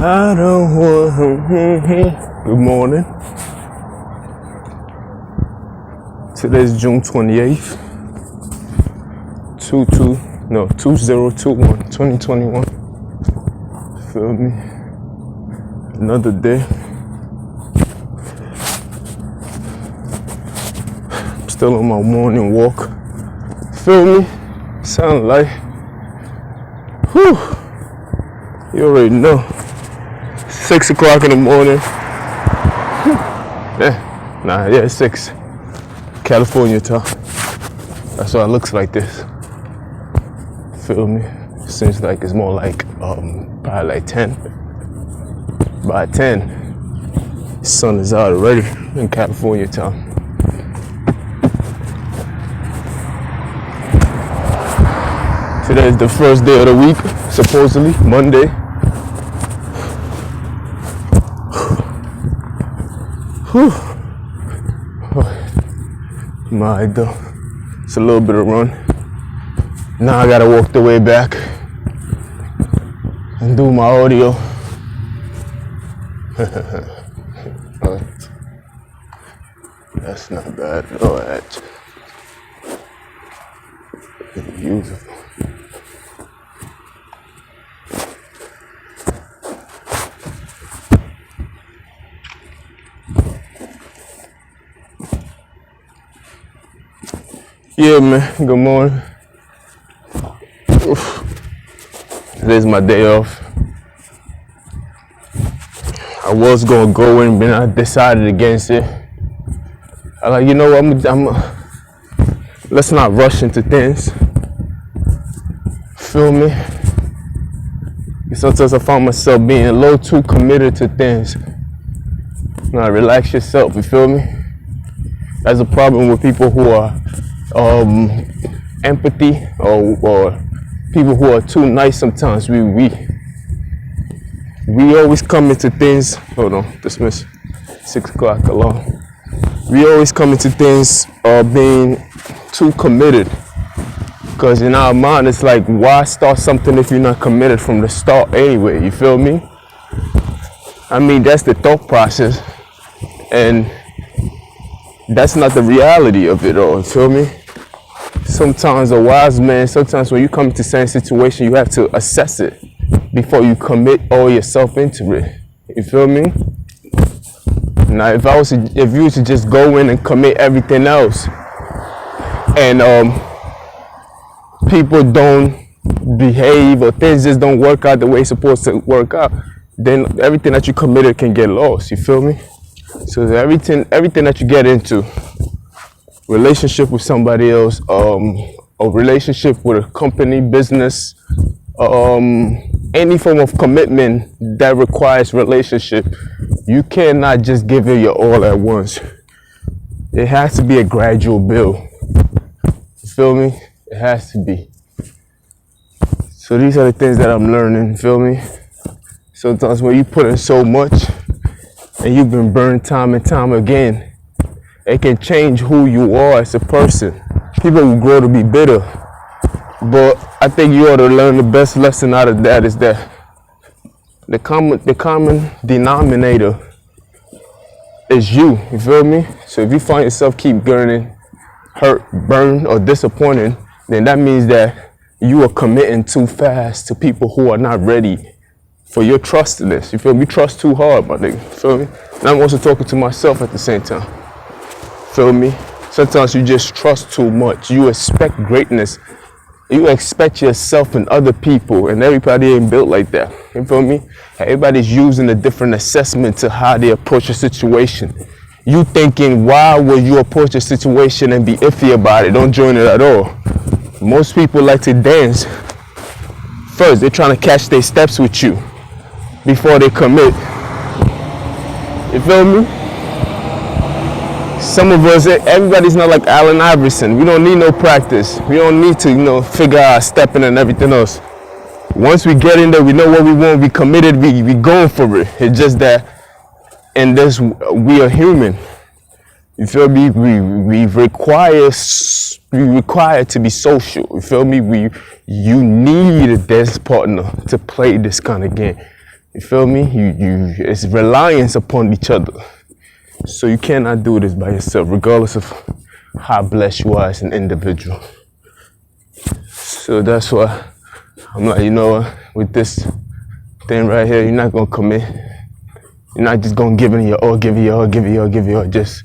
I don't want. Good morning. Today's June 28th, 2021. Feel me? Another day. I'm still on my morning walk. Feel me? Sunlight. Whew. You already know. 6 o'clock in the morning. Yeah, 6. California time. That's why it looks like this. Feel me? Seems like it's more like probably like 10. By 10, the sun is out already in California time. Today is the first day of the week, supposedly, Monday. Whew. My though. It's a little bit of run. Now I gotta walk the way back and do my audio. That's not bad. Oh, that's beautiful. Yeah, man. Good morning. Oof. Today's my day off. I was gonna go in, but I decided against it. I like, you know what? Let's not rush into things. Feel me? Sometimes I find myself being a little too committed to things. Now relax yourself. You feel me? That's a problem with people who are empathy or people who are too nice. Sometimes we always come into things. Hold on, dismiss. 6 o'clock alarm. We always come into things being too committed, because in our mind it's like, why start something if you're not committed from the start anyway? You feel me? I mean, that's the thought process, and that's not the reality of it all. You feel me? Sometimes a wise man, sometimes when you come into the same situation, you have to assess it before you commit all yourself into it. You feel me? Now, if you was to just go in and commit everything else, and people don't behave or things just don't work out the way it's supposed to work out, then everything that you committed can get lost. You feel me? So everything that you get into, relationship with somebody else, a relationship with a company, business, any form of commitment that requires relationship, you cannot just give it your all at once. It has to be a gradual build. You feel me? It has to be. So these are the things that I'm learning. You feel me? Sometimes when you put in so much and you've been burned time and time again, it can change who you are as a person. People will grow to be bitter, but I think you ought to learn the best lesson out of that is that the common denominator is you. You feel me? So if you find yourself keep getting hurt, burned, or disappointed, then that means that you are committing too fast to people who are not ready for your trustiness. You feel me? You trust too hard, my nigga. Feel me? And I'm also talking to myself at the same time. Feel me? Sometimes you just trust too much. You expect greatness. You expect yourself and other people, and everybody ain't built like that. You feel me? Everybody's using a different assessment to how they approach a situation. You thinking, why would you approach a situation and be iffy about it? Don't join it at all. Most people like to dance. First, they're trying to catch their steps with you before they commit. You feel me? Some of us, everybody's not like Allen Iverson. We don't need no practice. We don't need to, figure out stepping and everything else. Once we get in there, we know what we want. We committed. We going for it. It's just that in this, we are human. You feel me? We require to be social. You feel me? You need a dance partner to play this kind of game. You feel me? It's reliance upon each other. So you cannot do this by yourself, regardless of how blessed you are as an individual. So that's why I'm like, you know what, with this thing right here, you're not gonna commit. You're not just gonna give it your all, give it your all, give it your all, give it your all. Just,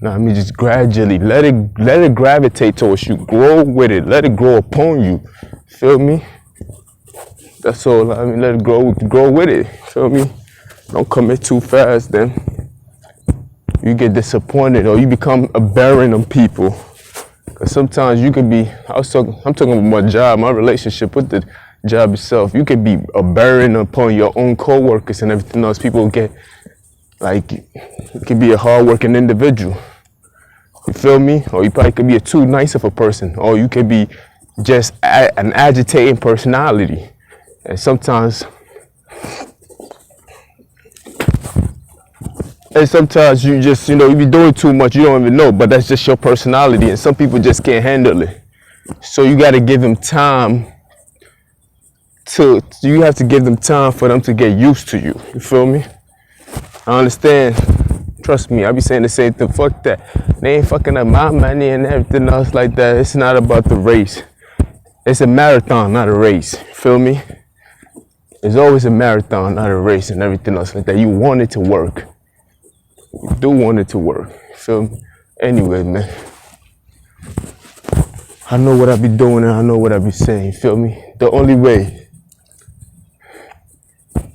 just gradually let it gravitate towards you. Grow with it. Let it grow upon you. Feel me? That's all. Let it grow with it. Feel me? Don't commit too fast, then you get disappointed or you become a burden on people. Cause sometimes you could be. I'm talking about my job, my relationship with the job itself. You could be a burden upon your own coworkers and everything else. People get like, you could be a hardworking individual. You feel me? Or you probably could be too nice of a person, or you could be just an agitating personality. And sometimes you just, you be doing too much, you don't even know, but that's just your personality, and some people just can't handle it. So you got to give them time you have to give them time for them to get used to you. You feel me? I understand. Trust me, I be saying the same thing. Fuck that. They ain't fucking up my money and everything else like that. It's not about the race. It's a marathon, not a race. You feel me? It's always a marathon, not a race and everything else like that. You want it to work. You do want it to work. You feel me? Anyway, man. I know what I be doing and I know what I be saying. You feel me? The only way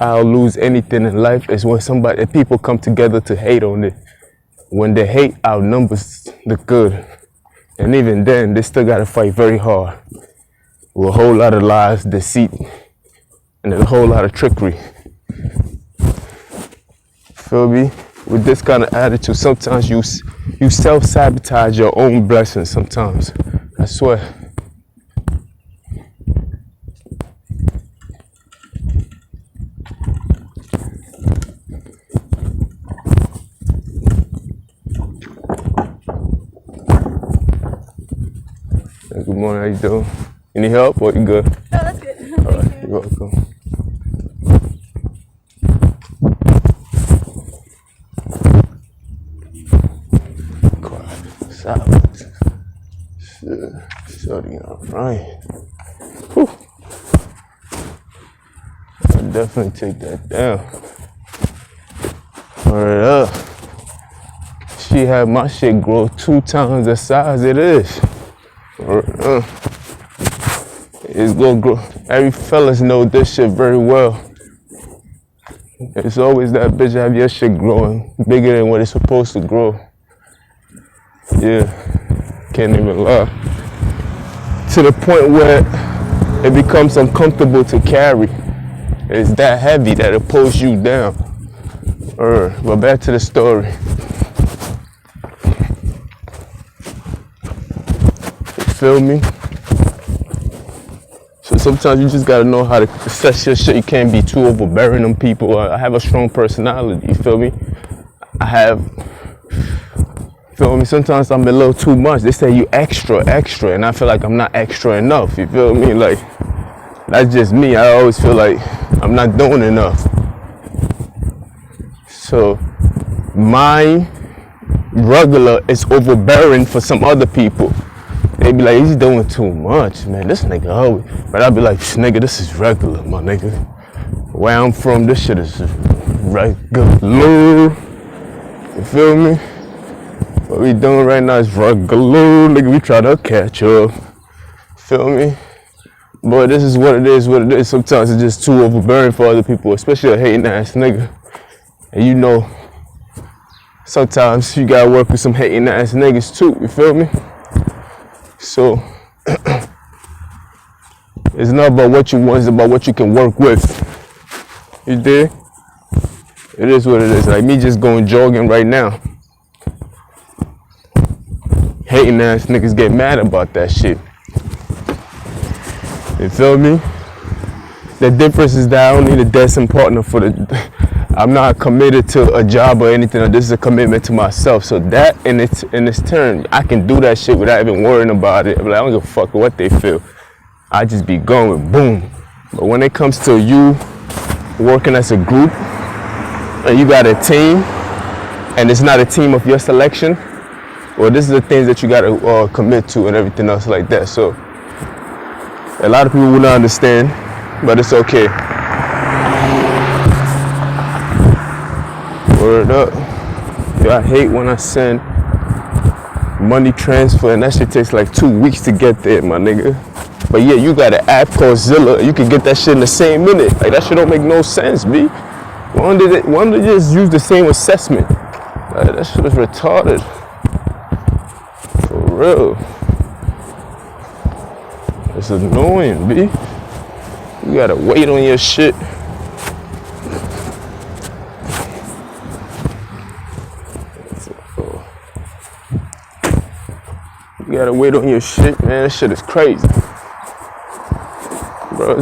I'll lose anything in life is when people come together to hate on it. When the hate outnumbers the good. And even then, they still gotta fight very hard. With a whole lot of lies, deceit, and a whole lot of trickery. Feel me? With this kind of attitude, sometimes you self-sabotage your own blessings sometimes. I swear. Good morning, how you doing? You need help or you good? Oh, that's good. All right, you're welcome. Quiet, silence. Shutting up, right? Whew. I'll definitely take that down. Word up. She had my shit grow 2 times the size it is. It's gonna grow. Every fellas know this shit very well. It's always that bitch have your shit growing bigger than what it's supposed to grow. Yeah, can't even lie. To the point where it becomes uncomfortable to carry. It's that heavy that it pulls you down. But back to the story. You feel me? So sometimes you just gotta know how to assess your shit. You can't be too overbearing on people. I have a strong personality, you feel me? Feel me? Sometimes I'm a little too much. They say you extra, and I feel like I'm not extra enough, you feel me? Like, that's just me. I always feel like I'm not doing enough. So my regular is overbearing for some other people. They be like, he's doing too much, man. This nigga always. But I be like, nigga, this is regular, my nigga. Where I'm from, this shit is regular. You feel me? What we doing right now is regular. Nigga, we try to catch up. Feel me? Boy, this is what it is. Sometimes it's just too overbearing for other people, especially a hating ass nigga. And you know, sometimes you gotta work with some hating ass niggas too, you feel me? So, it's not about what you want, it's about what you can work with. You dig? It is what it is. Like me just going jogging right now. Hating ass niggas get mad about that shit. You feel me? The difference is that I don't need a dancing partner for I'm not committed to a job or anything. This is a commitment to myself. So that in its turn, I can do that shit without even worrying about it. Like, I don't give a fuck what they feel. I just be going, boom. But when it comes to you working as a group, and you got a team, and it's not a team of your selection, well, this is the things that you got to commit to and everything else like that. So a lot of people will not understand, but it's okay. Word up. Yo, I hate when I send money transfer and that shit takes like 2 weeks to get there, my nigga. But yeah, you got an app called Zilla. You can get that shit in the same minute. Like, that shit don't make no sense, B. Why don't they just use the same assessment? Like, that shit is retarded. For real. It's annoying, B. You gotta wait on your shit. You gotta wait on your shit, man. That shit is crazy. Bro,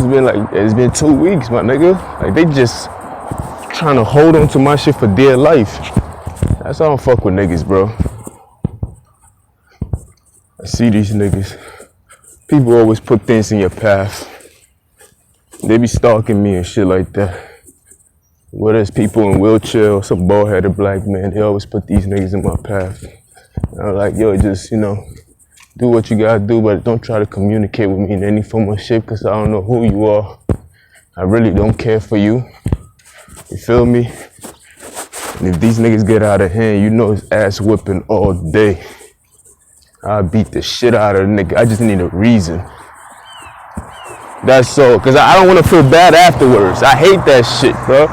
it's been 2 weeks, my nigga. Like, they just trying to hold on to my shit for dear life. That's why I don't fuck with niggas, bro. I see these niggas. People always put things in your path. They be stalking me and shit like that. Whether it's people in wheelchair or some bald-headed black man, they always put these niggas in my path. And I'm like, yo, just, do what you gotta do, but don't try to communicate with me in any form of shape, because I don't know who you are. I really don't care for you. You feel me? And if these niggas get out of hand, you know it's ass whipping all day. I beat the shit out of the nigga. I just need a reason. That's all, because I don't want to feel bad afterwards. I hate that shit, bro.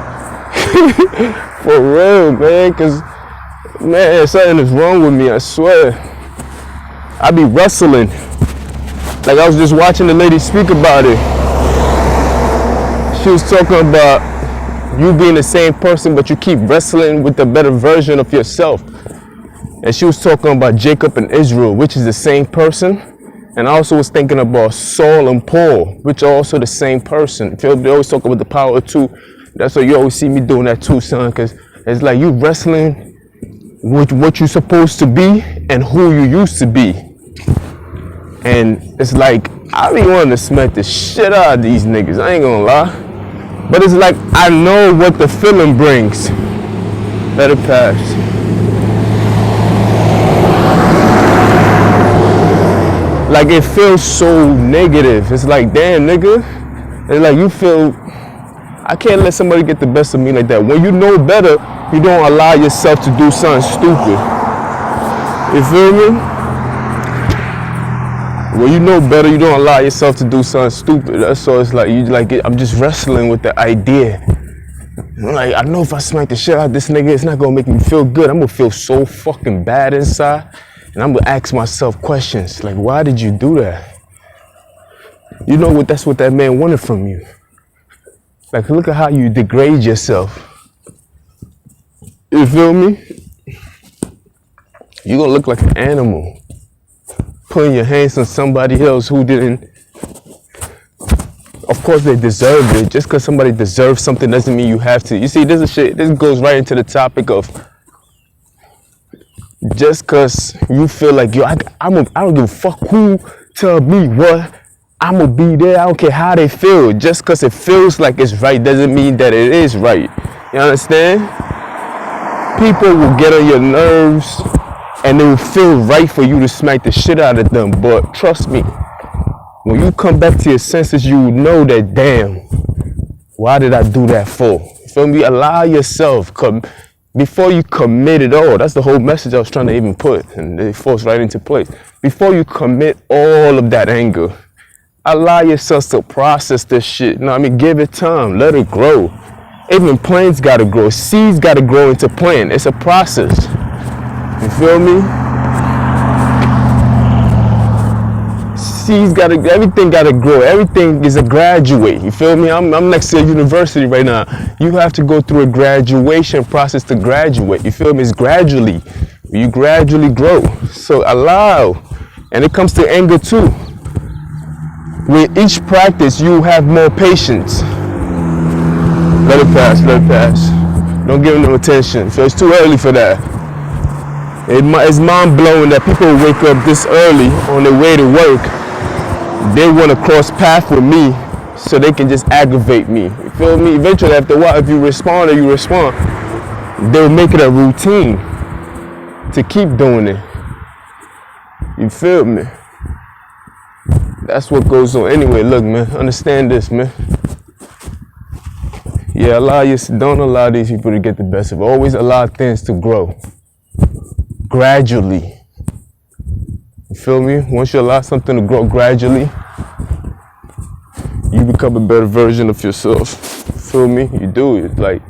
For real, man, because, man, something is wrong with me, I swear. I be wrestling. Like, I was just watching the lady speak about it. She was talking about you being the same person, but you keep wrestling with the better version of yourself. And she was talking about Jacob and Israel, which is the same person. And I also was thinking about Saul and Paul, which are also the same person. They always talk about the power of two. That's why you always see me doing that too, son, because it's like you wrestling with what you're supposed to be and who you used to be. And it's like, I be wanting to smack the shit out of these niggas, I ain't gonna lie. But it's like, I know what the feeling brings. Let it pass. Like, it feels so negative. It's like, damn, nigga. It's like you feel, I can't let somebody get the best of me like that. When you know better, you don't allow yourself to do something stupid. You feel me? When you know better, you don't allow yourself to do something stupid. That's all. It's like, I'm just wrestling with the idea. I'm like, I know if I smack the shit out of this nigga, it's not gonna make me feel good. I'm gonna feel so fucking bad inside. And I'm gonna ask myself questions like, why did you do that? You know what? That's what that man wanted from you. Like, look at how you degrade yourself. You feel me? You're gonna look like an animal. Putting your hands on somebody else who didn't. Of course they deserved it. Just because somebody deserves something doesn't mean you have to. You see, this goes right into the topic of just because you feel like, yo, I don't give a fuck who tell me what, I'm gonna be there. I don't care how they feel. Just because it feels like it's right doesn't mean that it is right. You understand? People will get on your nerves and it will feel right for you to smack the shit out of them. But trust me, when you come back to your senses, you know that, damn, why did I do that for? You feel me? Allow yourself, before you commit it all. That's the whole message I was trying to even put, and it falls right into place. Before you commit all of that anger, allow yourself to process this shit. You know what I mean? Give it time, let it grow. Even plants gotta grow, seeds gotta grow into plant. It's a process. You feel me? Seeds gotta, everything gotta grow. Everything is a graduate. You feel me? I'm next to a university right now. You have to go through a graduation process to graduate. You feel me? It's gradually. You gradually grow. So allow. And it comes to anger too. With each practice, you have more patience. Let it pass, let it pass. Don't give them no attention. So it's too early for that. It's mind-blowing that people wake up this early on their way to work. They want to cross path with me so they can just aggravate me. You feel me? Eventually, after a while, if you respond or you respond, they'll make it a routine to keep doing it. You feel me? That's what goes on. Anyway, look, man, understand this, man. Yeah, don't allow these people to get the best of it. Always allow things to grow gradually. You feel me? Once you allow something to grow gradually, you become a better version of yourself. Feel me? You do it. Like,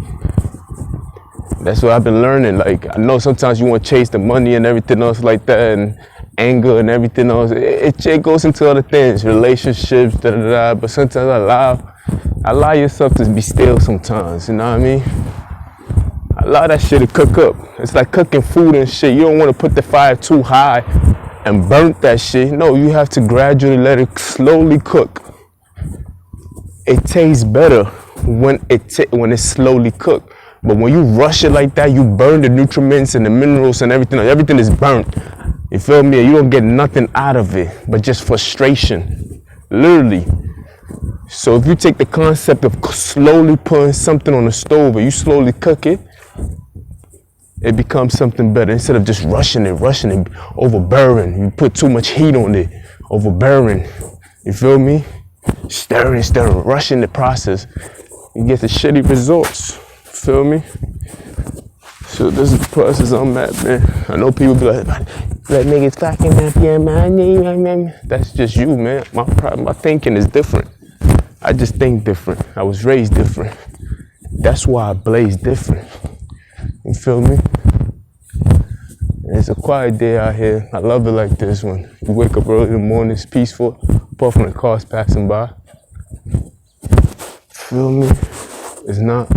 that's what I've been learning. Like, I know sometimes you want to chase the money and everything else like that, and anger and everything else. It goes into other things, relationships, but sometimes allow yourself to be still sometimes, you know what I mean? Allow that shit to cook up. It's like cooking food and shit. You don't want to put the fire too high and burn that shit. No, you have to gradually let it slowly cook. It tastes better when it's slowly cooked. But when you rush it like that, you burn the nutrients and the minerals and everything. Everything is burnt. You feel me? You don't get nothing out of it, but just frustration. Literally. So if you take the concept of slowly putting something on the stove and you slowly cook it, it becomes something better. Instead of just rushing it, overbearing. You put too much heat on it, overbearing. You feel me? Stirring, rushing the process. You get the shitty results. Feel me? So this is the process I'm at, man. I know people be like niggas fucking up your money. That's just you, man. My thinking is different. I just think different. I was raised different. That's why I blaze different. You feel me? And it's a quiet day out here. I love it like this one. You wake up early in the morning, it's peaceful, apart from the cars passing by. Feel me? It's not,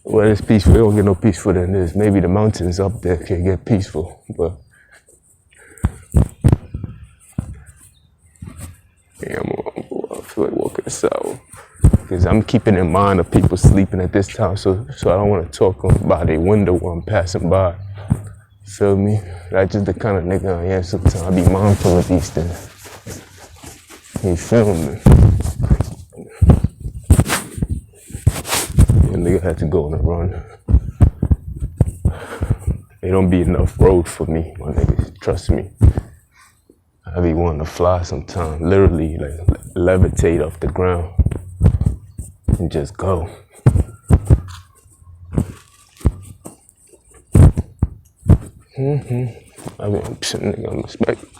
well, it's peaceful. It don't get no peaceful than this. Maybe the mountains up there can get peaceful, but yeah, I feel like walking south because I'm keeping in mind of people sleeping at this time, so I don't want to talk by their window while I'm passing by. Feel me? That's just the kind of nigga I am sometimes. I be mindful of these things. You feel me? Yeah, nigga had to go on a run. It don't be enough road for me, my niggas. Trust me. I be wanting to fly sometimes, literally like levitate off the ground and just go. I mean, nigga, I'm expecting.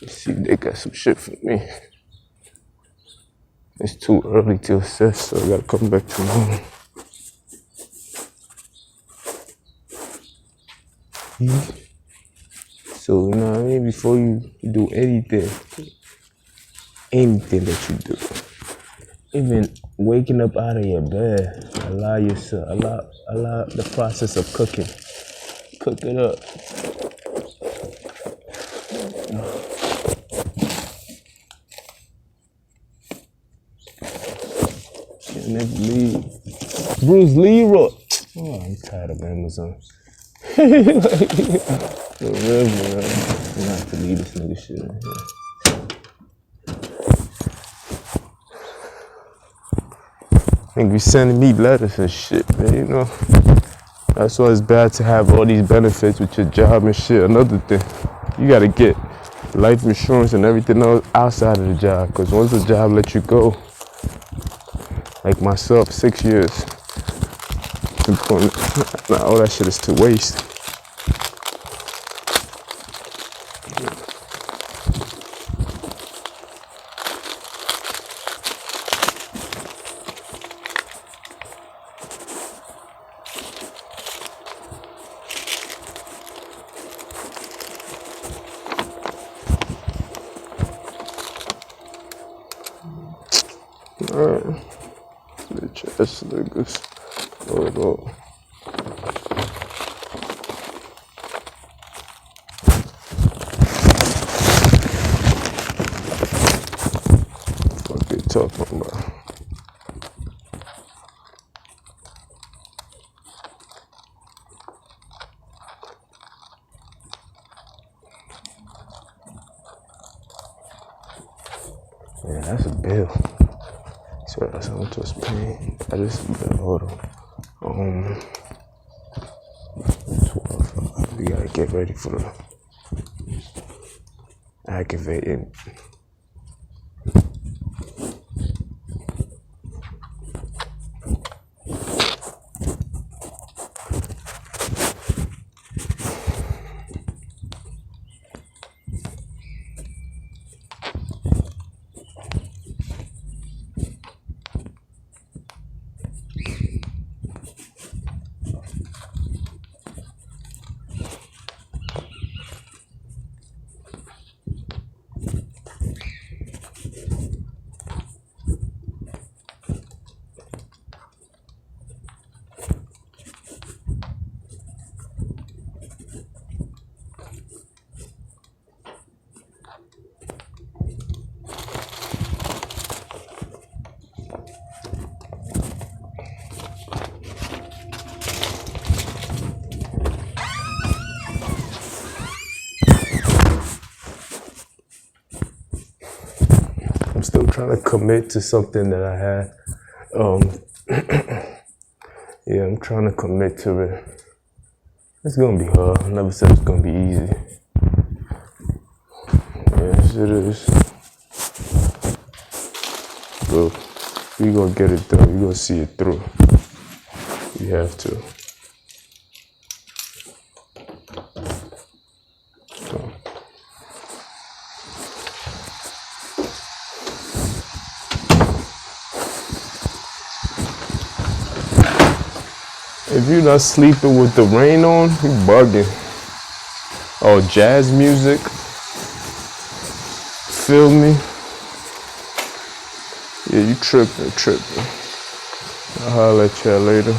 Let's see if they got some shit for me. It's too early to assess, so I gotta come back tomorrow. So, you know what I mean? Before you do anything that you do, even waking up out of your bed, allow the process of cooking. Cook it up. Can't never leave. Bruce Leroy. Oh, I'm tired of Amazon. For real, man. I'm gonna have to leave this nigga shit in here. Think be sending me letters and shit, man, you know. That's why it's bad to have all these benefits with your job and shit. Another thing, you gotta get life insurance and everything else outside of the job, because once the job lets you go, like myself, 6 years, all that shit is to waste. Alright, bitch ass niggas. Hold on. What they talking about? Yeah, that's a bill. So that's how much was paying. I just hold on. 12. We gotta get ready for the activating. I'm still trying to commit to something that I had. Yeah, I'm trying to commit to it. It's gonna be hard. I never said it's gonna be easy. Yes, it is. But we gonna get it done. We gonna see it through. We have to. If you're not sleeping with the rain on, you bugging. Oh, jazz music. Feel me? Yeah, you tripping. I'll holler at y'all later.